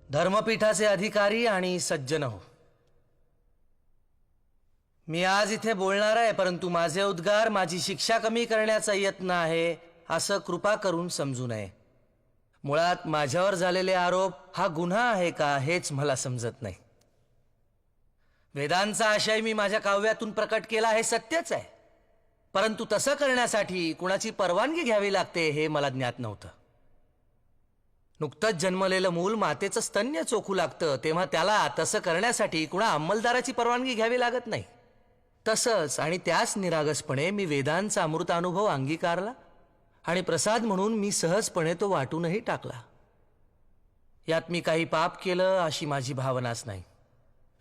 धर्मपीठाचे अधिकारी आणि सज्जन हो, मी आज इथे बोलणार आहे, परंतु माझे उद्गार माझी शिक्षा कमी करण्याचा यत्न आहे असं कृपा करून समजू नये. मुळात माझ्यावर झालेले आरोप हा गुन्हा आहे का हेच मला समजत नाही. वेदांचा आशय मी माझ्या काव्यातून प्रकट केला हे सत्यच आहे, परंतु तसं करण्यासाठी कुणाची परवानगी घ्यावी लागते हे मला ज्ञात नव्हतं. नुकतंच जन्मलेलं मूल मातेचं स्तन्य चोखू लागतं तेव्हा त्याला तसं करण्यासाठी कुणा अंमलदाराची परवानगी घ्यावी लागत नाही. तसंच आणि त्याच निरागसपणे मी वेदांचा अमृतानुभव अंगीकारला आणि प्रसाद म्हणून मी सहजपणे तो वाटूनही टाकला. यात मी काही पाप केलं अशी माझी भावनाच नाही.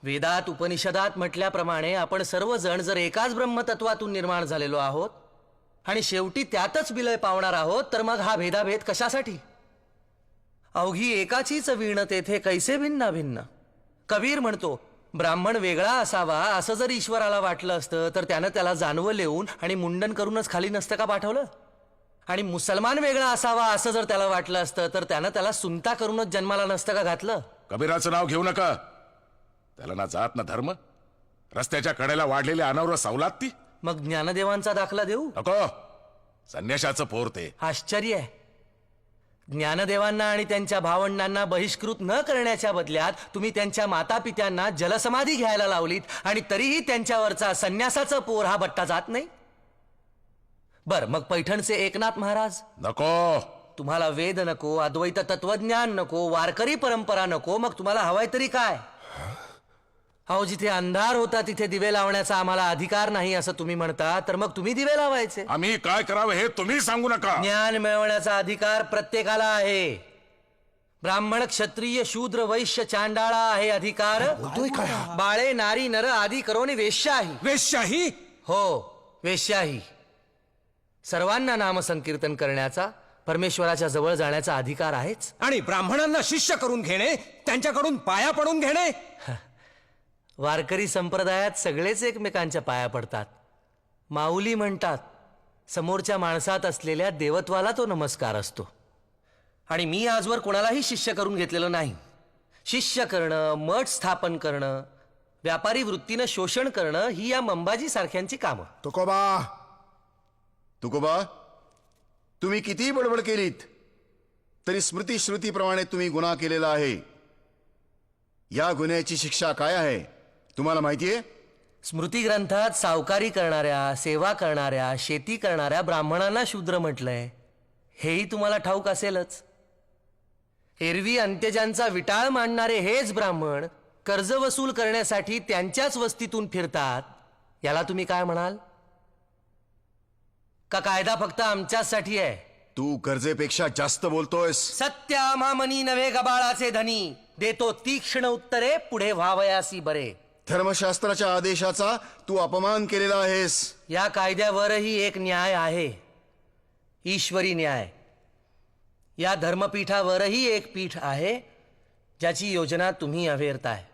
वेदात उपनिषदात म्हटल्याप्रमाणे आपण सर्वजण जर एकाच ब्रह्मतत्वातून निर्माण झालेलो आहोत आणि शेवटी त्यातच विलय पावणार आहोत, तर मग हा भेदाभेद कशासाठी? अवघी एकाचीच वीण तेथे कैसे भिन्न भिन्न. कबीर म्हणतो, ब्राह्मण वेगळा असावा असं जर ईश्वराला वाटलं असतं तर त्यानं त्याला जानवं लिहून आणि मुंडन करूनच खाली नसतं का पाठवलं? आणि मुसलमान वेगळा असावा असं जर त्याला वाटलं असतं तर त्यानं त्याला सुनता करूनच जन्माला नसतं का घातलं? कबीराचं नाव घेऊ नका. त्याला ना जात ना धर्म. रस्त्याच्या कडेला वाढलेली अनावर सवलात ती. मग ज्ञानदेवांचा दाखला देऊ नको. संन्याशाचं पोर ते. आश्चर्य आहे, ज्ञानदेवांना आणि त्यांच्या भावंडांना बहिष्कृत न करण्याच्या बदल्यात तुम्ही त्यांच्या माता पित्यांना जलसमाधी घ्यायला लावलीत आणि तरीही त्यांच्यावरचा संन्यासाचं पोर हा बट्टा जात नाही. बर, मग पैठणचे एकनाथ महाराज नको. तुम्हाला वेद नको, अद्वैत तत्वज्ञान नको, वारकरी परंपरा नको, मग तुम्हाला हवाय तरी काय? अहो, जिथे अंधार होता तिथे दिवे लावण्याचा आम्हाला अधिकार नाही असं तुम्ही म्हणता, तर मग तुम्ही दिवे लावायचे. आम्ही काय करावं हे तुम्ही सांगू नका. ज्ञान मिळवण्याचा अधिकार प्रत्येकाला आहे. ब्राह्मण, क्षत्रिय, शूद्र, वैश्य, चांडाळा आहे अधिकार. बाळे, नारी, नर आदी करोनी वेश्याही. वेश्याही? हो, वेश्याही. सर्वांना नामसंकीर्तन करण्याचा, परमेश्वराच्या जवळ जाण्याचा अधिकार आहेच. आणि ब्राह्मणांना शिष्य करून घेणे, त्यांच्याकडून पाया पडून घेणे? वारकरी संप्रदायात सगळेच एकमेकांच्या पाया पडतात. माऊली म्हणतात, समोरच्या माणसात असलेल्या देवत्वाला तो नमस्कार असतो. आणि मी आजवर कोणालाही शिष्य करून घेतलेलं नाही. शिष्य करणं, मठ स्थापन करणं, व्यापारी वृत्तीनं शोषण करणं ही या मंबाजी सारख्यांची कामं. तुकोबा, तुम्ही कितीही बडबड केलीत तरी स्मृती श्रुतीप्रमाणे तुम्ही गुन्हा केलेला आहे. या गुन्ह्याची शिक्षा काय आहे तुम्हाला माहितीये? स्मृती ग्रंथात सावकारी करणाऱ्या, सेवा करणाऱ्या, शेती करणाऱ्या ब्राह्मणांना शूद्र म्हटलंय. हेही तुम्हाला ठाऊक असेलच. एरवी अंत्यजांचा विटाळ मांडणारे हेच ब्राह्मण कर्ज वसूल करण्यासाठी त्यांच्याच वस्तीतून फिरतात. याला तुम्ही काय म्हणाल? का कायदा फक्त आमच्यासाठी आहे? तू गरजेपेक्षा जास्त बोलतोयस. सत्या मामनी नव्हे गबाळाचे धनी, देतो तीक्ष्ण उत्तरे पुढे व्हावयासी बरे. धर्मशास्त्राच्या आदेशाचा तू अपमान केलेला आहेस. या कायद्यावरही एक न्याय आहे, ईश्वरी न्याय. या धर्मपीठावरही एक पीठ आहे ज्याची योजना तुम्ही अवेरताय.